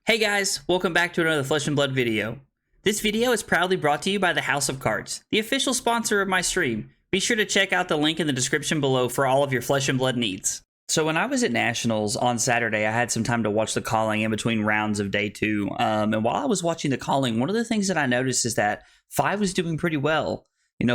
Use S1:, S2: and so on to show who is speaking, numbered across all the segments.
S1: Hey guys, welcome back to another Flesh and Blood video. This video is proudly brought to you by the House of Cards, the official sponsor of my stream. Be sure to check out the link in the description below for all of your Flesh and Blood needs. So when I was at Nationals on Saturday, I had some time to watch the calling in between rounds of day two. And while I was watching the calling, one of the things that I noticed is that Fai was doing pretty well.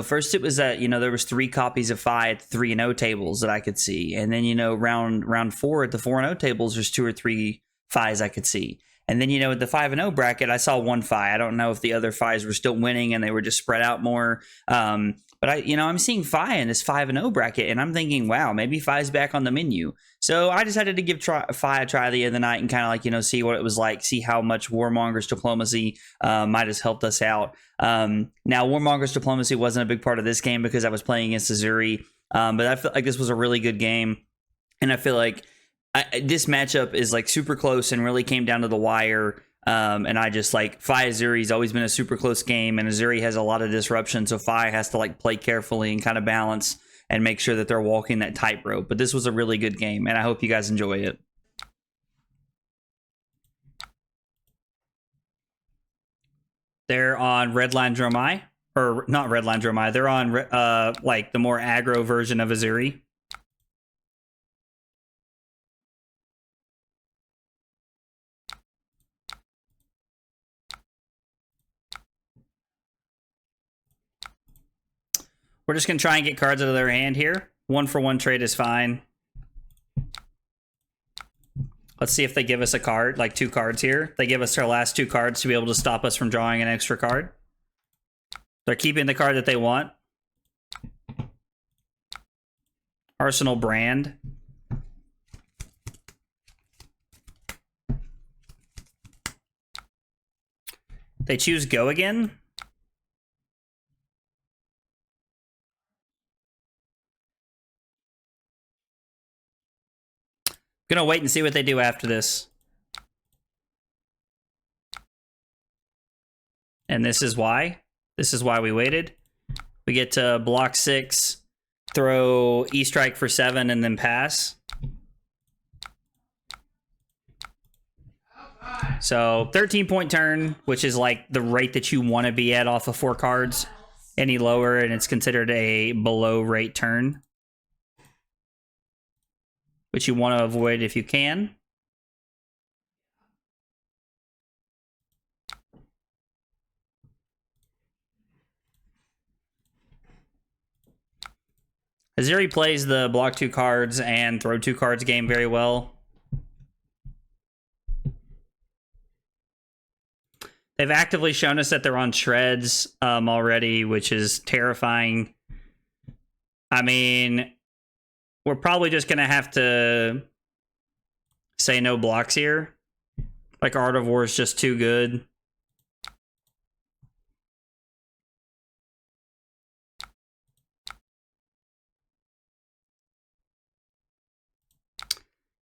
S1: First it was that, there was 3 copies of Fai at the 3-0 tables that I could see. And then, round 4 at the 4-0 tables, there's 2 or 3 Fais I could see. And then, at the 5-0 bracket, I saw 1 Fai. I don't know if the other Fais were still winning and they were just spread out more. But I'm seeing Fai in this 5-0 bracket, and I'm thinking, wow, maybe Fai's back on the menu. So I decided to give Fai a try the other night and kind of see what it was like, see how much Warmonger's diplomacy might have helped us out. Now, Warmonger's diplomacy wasn't a big part of this game because I was playing against Uzuri, but I felt like this was a really good game, and I feel like this matchup is super close and really came down to the wire. And I just Fai Uzuri's always been a super close game, and Uzuri has a lot of disruption, so Fai has to play carefully and kind of balance and make sure that they're walking that tightrope. But this was a really good game, and I hope you guys enjoy it. They're on Redline Dromai, or not Redline Dromai. They're on the more aggro version of Uzuri. We're just going to try and get cards out of their hand here. 1-for-1 trade is fine. Let's see if they give us a card, 2 cards here. They give us their last 2 cards to be able to stop us from drawing an extra card. They're keeping the card that they want. Arsenal Brand. They choose Go again. Gonna wait and see what they do after this. And this is why. This is why we waited. We get to block 6, throw E-Strike for 7, and then pass. So 13-point turn, which is the rate that you want to be at off of 4 cards. Any lower, and it's considered a below rate turn, which you want to avoid if you can. Uzuri plays the block 2 cards and throw 2 cards game very well. They've actively shown us that they're on shreds already, which is terrifying. I mean, we're probably just going to have to say no blocks here. Art of War is just too good.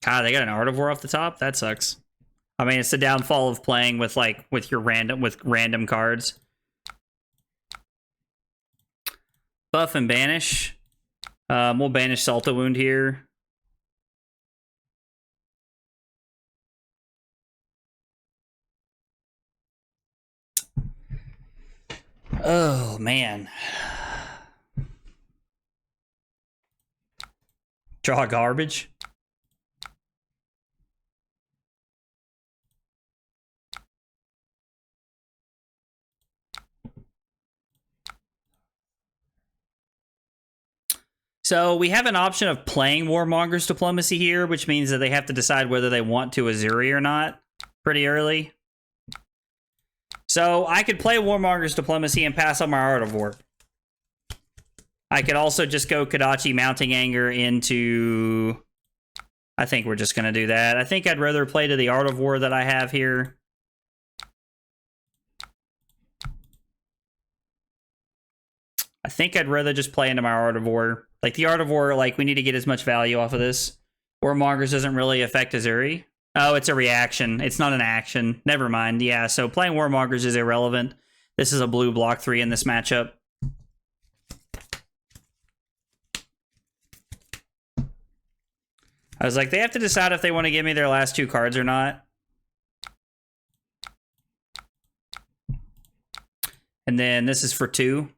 S1: God, they got an Art of War off the top? That sucks. I mean, it's the downfall of playing with with random cards. Buff and banish. We'll banish Salta Wound here. Oh, man. Draw garbage. So we have an option of playing Warmonger's diplomacy here, which means that they have to decide whether they want to Uzuri or not pretty early. So I could play Warmonger's diplomacy and pass on my Art of War. I could also just go Kodachi Mounting Anger into... I think we're just going to do that. I think I'd rather play to the Art of War that I have here. I think I'd rather just play into my Art of War. The Art of War, we need to get as much value off of this. Warmonger's doesn't really affect Uzuri. Oh, it's a reaction. It's not an action. Never mind. Yeah, so playing Warmonger's is irrelevant. This is a blue block 3 in this matchup. I was like, they have to decide if they want to give me their last 2 cards or not. And then this is for 2.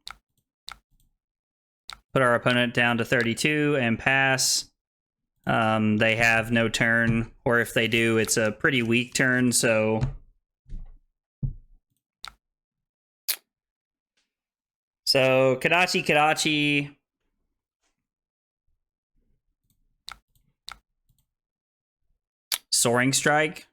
S1: Put our opponent down to 32 and pass. They have no turn, or if they do, it's a pretty weak turn, so... So, Kodachi. Soaring Strike.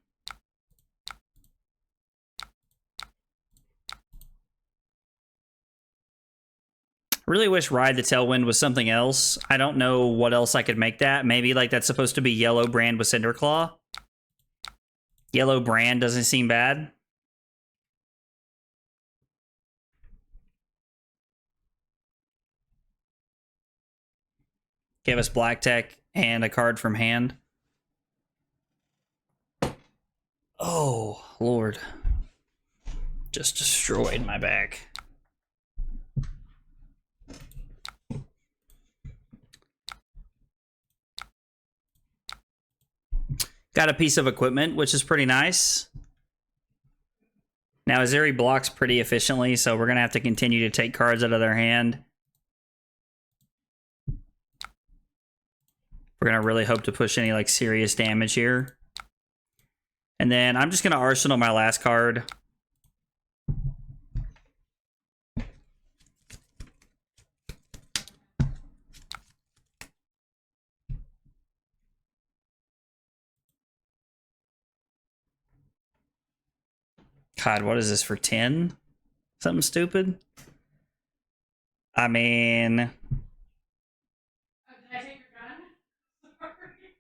S1: Really wish Ride the Tailwind was something else. I don't know what else I could make that. Maybe like that's supposed to be Yellow Brand with Cinderclaw. Yellow Brand doesn't seem bad. Give us black tech and a card from hand. Oh, Lord. Just destroyed my back. Got a piece of equipment, which is pretty nice. Now, Uzuri blocks pretty efficiently, so we're going to have to continue to take cards out of their hand. We're going to really hope to push any, like, serious damage here. And then I'm just going to arsenal my last card. God, what is this for 10? Something stupid? I mean...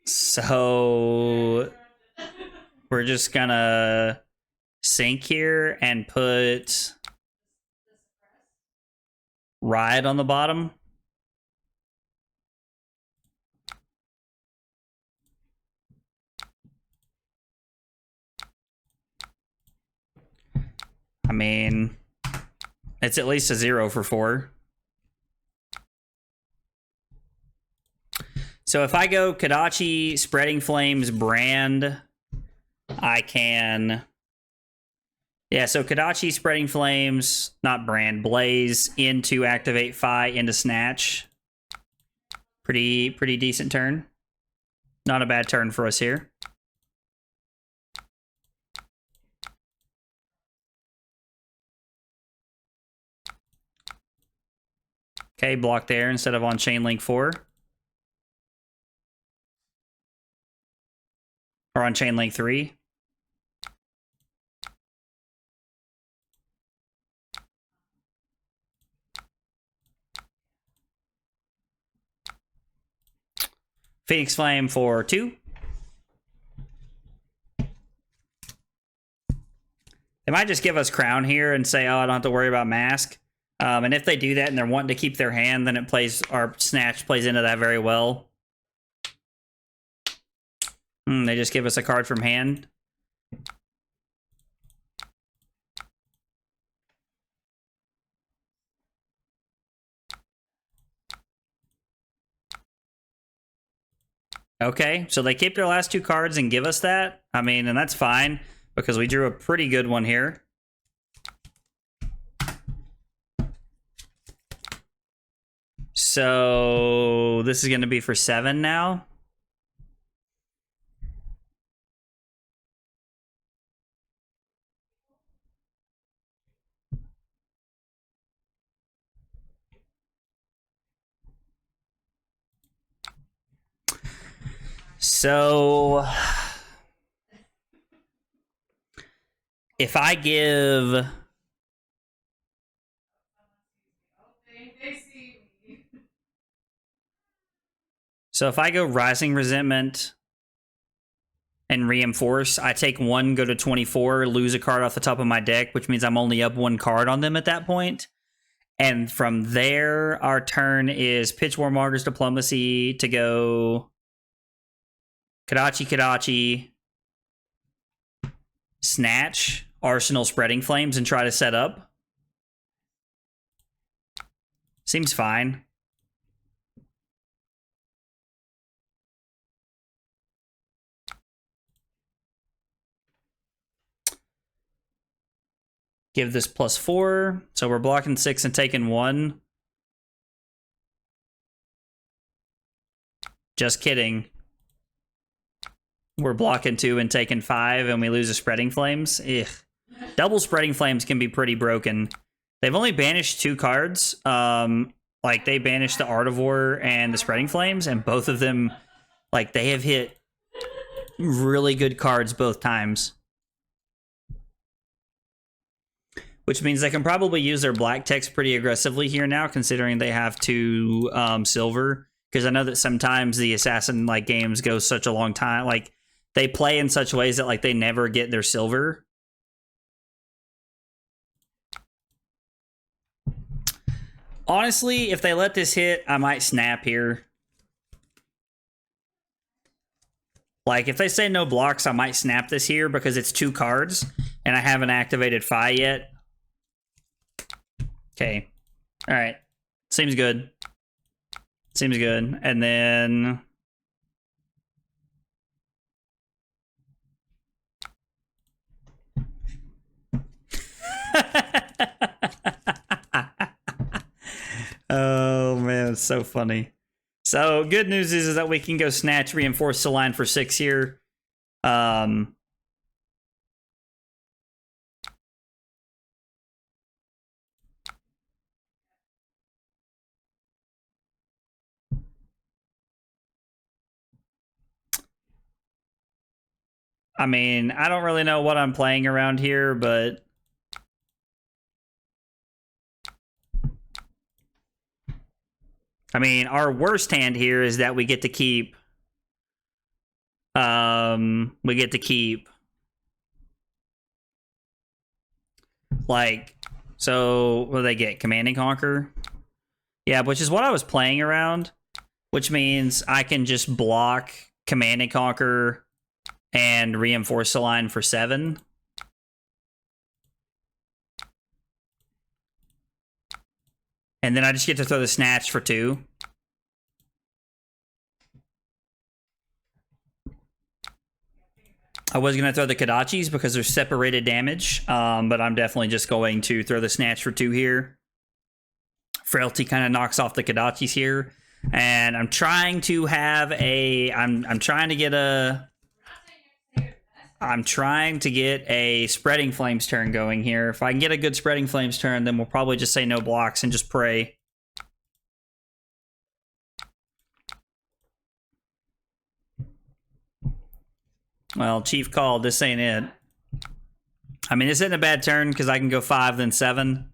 S1: So... We're just gonna sink here and put Ride on the bottom. I mean, it's at least a 0 for 4. So if I go Kodachi, Spreading Flames, Brand, I can... Yeah, so Kodachi, Spreading Flames, not Brand, Blaze, into activate Fai, into Snatch. Pretty decent turn. Not a bad turn for us here. Okay, block there instead of on Chain Link 4. Or on Chain Link 3. Phoenix Flame for 2. They might just give us Crown here and say, oh, I don't have to worry about Mask. And if they do that and they're wanting to keep their hand, then it plays, our Snatch plays into that very well. They just give us a card from hand. Okay, so they keep their last 2 cards and give us that. I mean, and that's fine, because we drew a pretty good one here. So this is going to be for 7 now. So if I give... So if I go Rising Resentment and Reinforce, I take 1, go to 24, lose a card off the top of my deck, which means I'm only up 1 card on them at that point. And from there, our turn is pitch Warmonger's Diplomacy to go Kodachi, Snatch, Arsenal Spreading Flames, and try to set up. Seems fine. Give this +4. So we're blocking 6 and taking 1. Just kidding. We're blocking 2 and taking 5, and we lose a Spreading Flames. Ugh. Double Spreading Flames can be pretty broken. They've only banished 2 cards. Like, they banished the Artivore and the Spreading Flames, and both of them, like, they have hit really good cards both times. Which means they can probably use their black text pretty aggressively here now, considering they have 2 silver. Because I know that sometimes the Assassin like games go such a long time. Like, they play in such ways that like they never get their silver. Honestly, if they let this hit, I might snap here. Like, if they say no blocks, I might snap this here because it's 2 cards, and I haven't activated Fai yet. Okay. Alright. Seems good. Seems good. And then... Oh, man, it's so funny. So, good news is that we can go Snatch, reinforce the line for 6 here. I mean, I don't really know what I'm playing around here, but... I mean, our worst hand here is that we get to keep... Like, so, what do they get? Command and Conquer? Yeah, which is what I was playing around. Which means I can just block Command and Conquer and reinforce the line for 7. And then I just get to throw the Snatch for 2. I was going to throw the Kodachis because they're separated damage, but I'm definitely just going to throw the Snatch for 2 here. Frailty kind of knocks off the Kodachis here. And I'm trying to have a... I'm trying to get a... I'm trying to get a Spreading Flames turn going here. If I can get a good Spreading Flames turn, then we'll probably just say no blocks and just pray. Well, Chief called. This ain't it. I mean, this isn't a bad turn because I can go 5, then 7.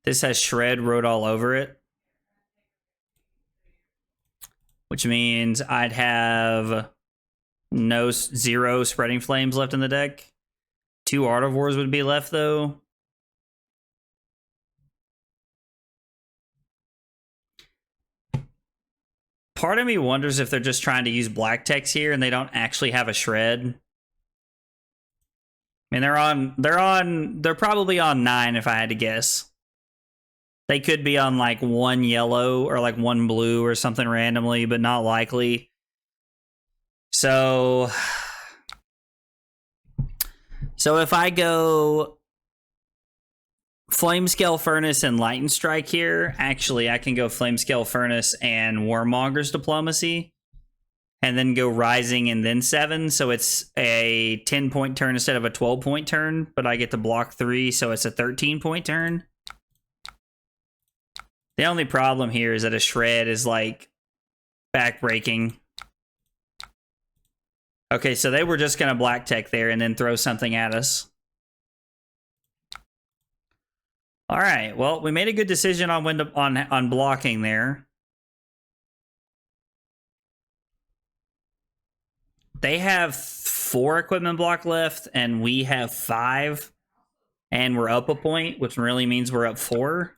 S1: This has Shred wrote all over it. Which means I'd have 0 Spreading Flames left in the deck. 2 Artivores would be left, though. Part of me wonders if they're just trying to use black text here and they don't actually have a Shred. I mean, they're probably on 9 if I had to guess. They could be on like 1 yellow or like 1 blue or something randomly, but not likely. So if I go Flamescale Furnace and Enlightened Strike here, actually I can go Flamescale Furnace and Warmonger's Diplomacy, and then go Rising and then 7. So it's a 10-point turn instead of a 12-point turn, but I get to block 3, so it's a 13-point turn. The only problem here is that a Shred is, like, backbreaking. Okay, so they were just going to black tech there and then throw something at us. All right, well, we made a good decision on when to, on blocking there. They have 4 equipment block left, and we have 5. And we're up a point, which really means we're up 4.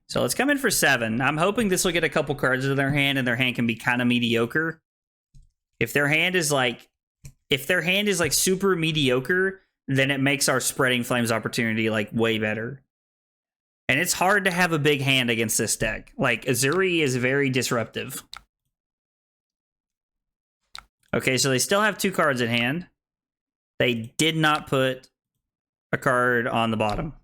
S1: So let's come in for 7. I'm hoping this will get a couple cards in their hand, and their hand can be kind of mediocre. If their hand is like super mediocre, then it makes our Spreading Flames opportunity like way better. And it's hard to have a big hand against this deck. Like, Uzuri is very disruptive. Okay, so they still have 2 cards in hand. They did not put a card on the bottom.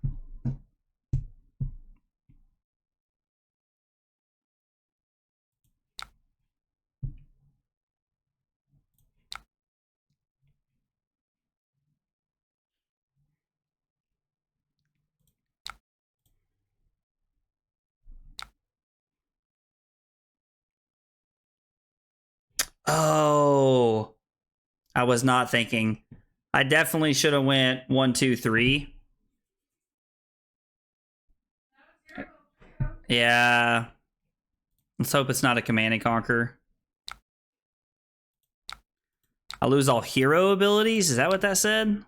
S1: Oh, I was not thinking. I definitely should have went 1, 2, 3. Yeah. Let's hope it's not a Command and Conquer. I lose all hero abilities? Is that what that said?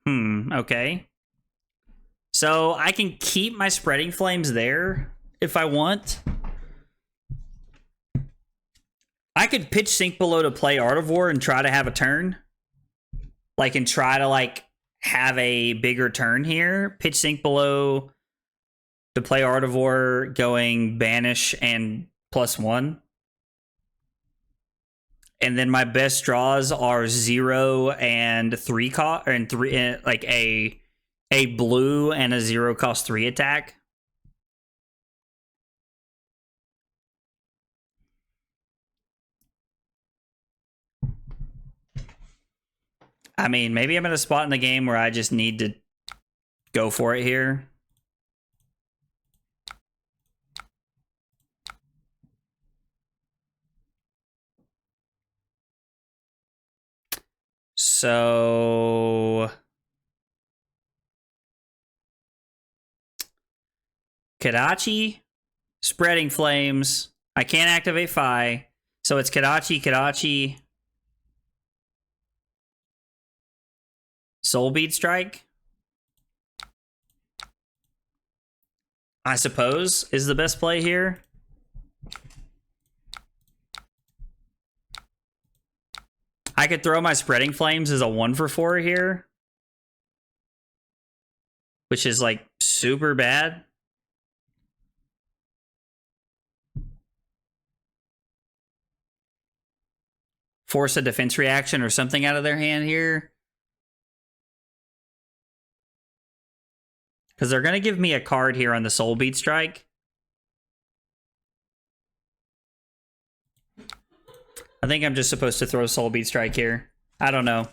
S1: Okay. So I can keep my Spreading Flames there if I want. I could pitch Sink Below to play Art of War and try to have a turn. Like, and try to, like, have a bigger turn here. Pitch Sink Below to play Art of War, going Banish and +1. And then my best draws are 0 and 3 cost, and 3, like a blue and a 0 cost 3 attack. I mean, maybe I'm at a spot in the game where I just need to go for it here. So Kodachi, Spreading Flames. I can't activate Fai. So it's Kodachi, Soulbead Strike, I suppose, is the best play here. I could throw my Spreading Flames as a 1 for 4 here, which is like super bad. Force a defense reaction or something out of their hand here. Because they're going to give me a card here on the Soulbead Strike. I think I'm just supposed to throw Soulbead Strike here. I don't know.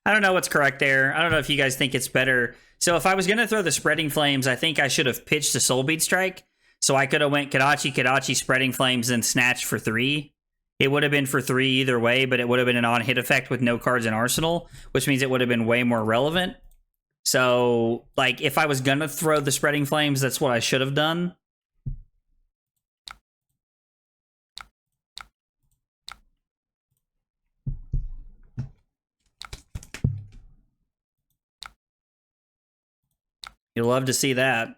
S1: I don't know what's correct there. I don't know if you guys think it's better. So if I was going to throw the Spreading Flames, I think I should have pitched the Soulbead Strike. So I could have went Kodachi, Spreading Flames, and Snatch for 3. It would have been for 3 either way, but it would have been an on-hit effect with no cards in Arsenal, which means it would have been way more relevant. So, like, if I was going to throw the Spreading Flames, that's what I should have done. You'll love to see that.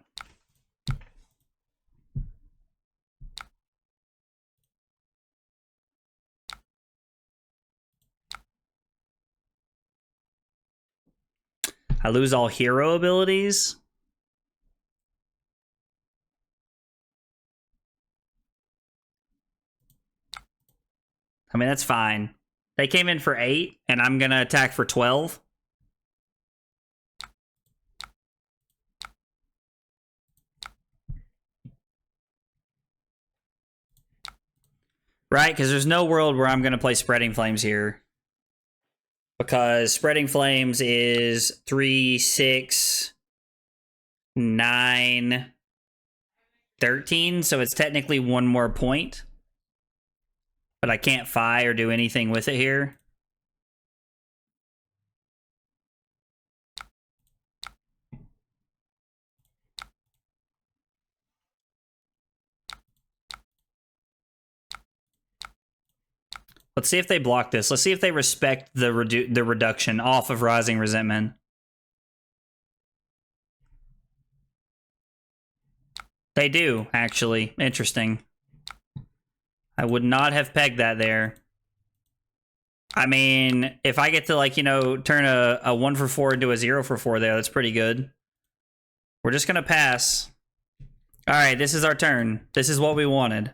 S1: I lose all hero abilities. I mean, that's fine. They came in for 8, and I'm going to attack for 12. Right? Because there's no world where I'm going to play Spreading Flames here. Because Spreading Flames is 3, 6, 9, 13. So it's technically 1 more point. But I can't Fi or do anything with it here. Let's see if they block this. Let's see if they respect the reduction off of Rising Resentment. They do, actually. Interesting. I would not have pegged that there. I mean, if I get to, like, you know, turn a 1 for 4 into a 0 for 4 there, that's pretty good. We're just gonna pass. All right, this is our turn. This is what we wanted.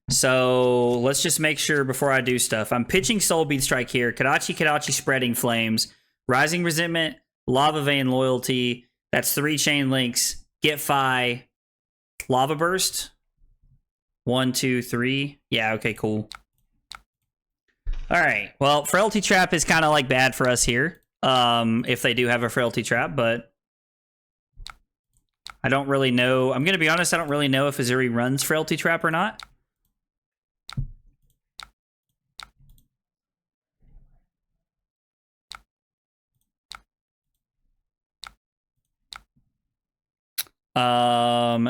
S1: So let's just make sure before I do stuff. I'm pitching Soulbead Strike here. Kodachi, Spreading Flames, Rising Resentment, Lava Vein Loyalty. That's 3 chain links. Get Fai, Lava Burst. 1, 2, 3. Yeah, okay, cool. All right. Well, Frailty Trap is kind of like bad for us here. If they do have a Frailty Trap, but I don't really know. I'm going to be honest, I don't really know if Uzuri runs Frailty Trap or not.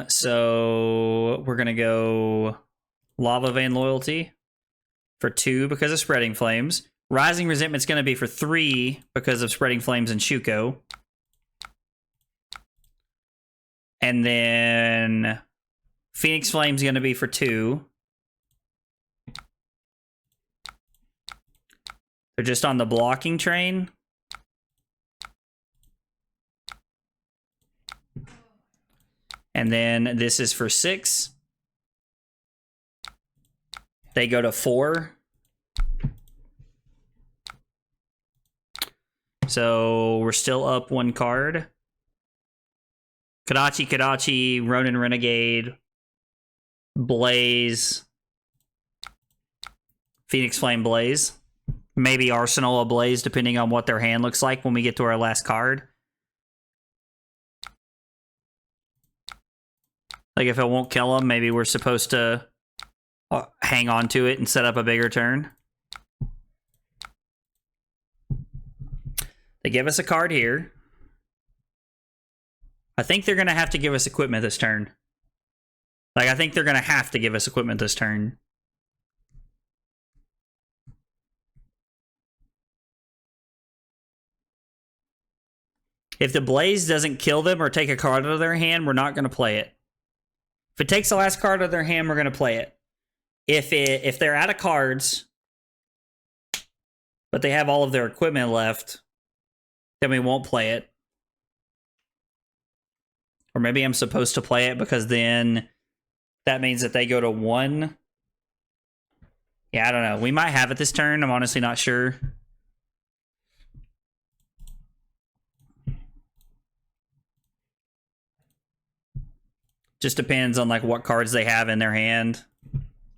S1: So we're going to go Lava Vein Loyalty for 2 because of Spreading Flames. Rising Resentment's going to be for 3 because of Spreading Flames and Shuko. And then Phoenix Flame's going to be for 2. They're just on the blocking train. And then this is for 6. They go to 4. So we're still up 1 card. Kodachi, Ronin Renegade, Blaze, Phoenix Flame Blaze. Maybe Arsenal Ablaze, depending on what their hand looks like when we get to our last card. Like, if it won't kill them, maybe we're supposed to hang on to it and set up a bigger turn. They give us a card here. I think they're going to have to give us equipment this turn. Like, I think they're going to have to give us equipment this turn. If the Blaze doesn't kill them or take a card out of their hand, we're not going to play it. If it takes the last card out of their hand, we're going to play it. If they're out of cards, but they have all of their equipment left, then we won't play it. Or maybe I'm supposed to play it because then that means that they go to 1. Yeah, I don't know. We might have it this turn. I'm honestly not sure. Just depends on like what cards they have in their hand.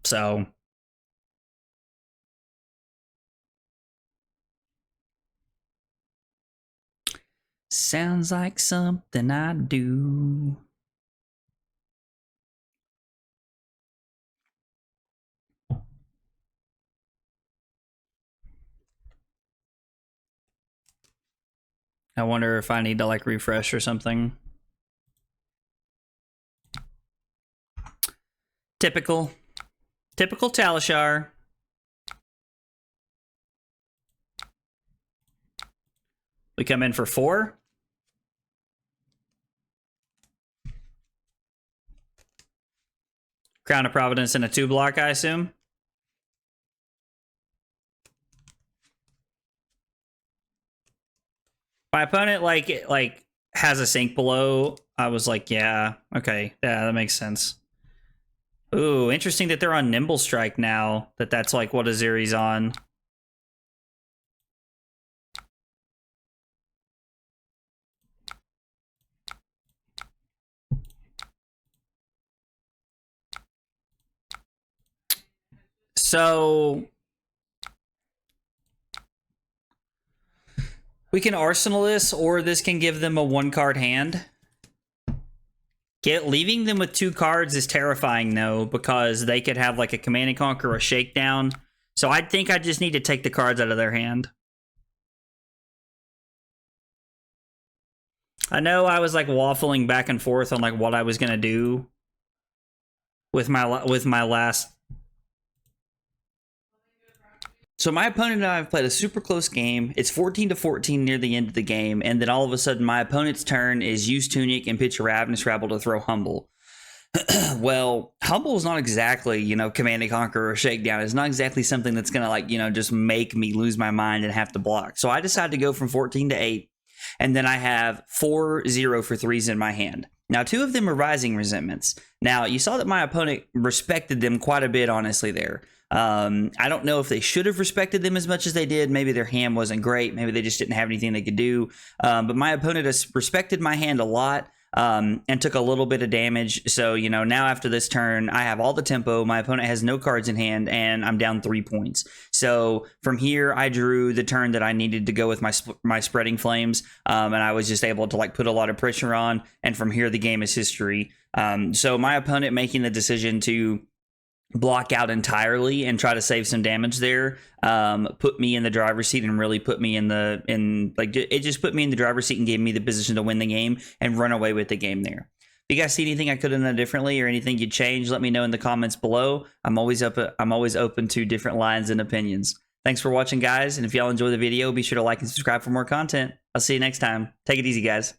S1: So sounds like something I do. I wonder if I need to like refresh or something. Typical Talishar. We come in for 4. Crown of Providence and a 2-block, I assume. My opponent like has a sink below. I was like, yeah, okay, yeah, that makes sense. Ooh, interesting that they're on Nimble Strike now. That's like what Uzuri's on. So we can Arsenal this, or this can give them a 1-card hand. Leaving them with 2 cards is terrifying, though, because they could have like a Command and Conquer or a Shakedown. So I think I just need to take the cards out of their hand. I know I was like waffling back and forth on like what I was gonna do with my last. So my opponent and I have played a super close game. It's 14-14 near the end of the game, and then all of a sudden my opponent's turn is use Tunic and pitch a Ravenous Rabble to throw Humble. Well, Humble is not exactly, you know, Command and Conquer or Shakedown. It's not exactly something that's going to, like, you know, just make me lose my mind and have to block. So I decided to go from 14 to 8. And then I have 4 0 for 3s in my hand. Now, 2 of them are Rising Resentments. Now, you saw that my opponent respected them quite a bit, honestly, there. I don't know if they should have respected them as much as they did. Maybe their hand wasn't great. Maybe they just didn't have anything they could do. But my opponent has respected my hand a lot. And took a little bit of damage. So, you know, now after this turn, I have all the tempo. My opponent has no cards in hand, and I'm down 3 points. So from here, I drew the turn that I needed to go with my Spreading Flames, and I was just able to like put a lot of pressure on. And from here, the game is history. So my opponent making the decision to block out entirely and try to save some damage there put me in the driver's seat and really put me it just put me in the driver's seat and gave me the position to win the game and run away with the game there. If you guys see anything I could have done differently or anything you'd change, let me know in the comments below. I'm always open to different lines and opinions. Thanks for watching, guys, and if y'all enjoy the video, be sure to like and subscribe for more content. I'll see you next time. Take it easy, guys.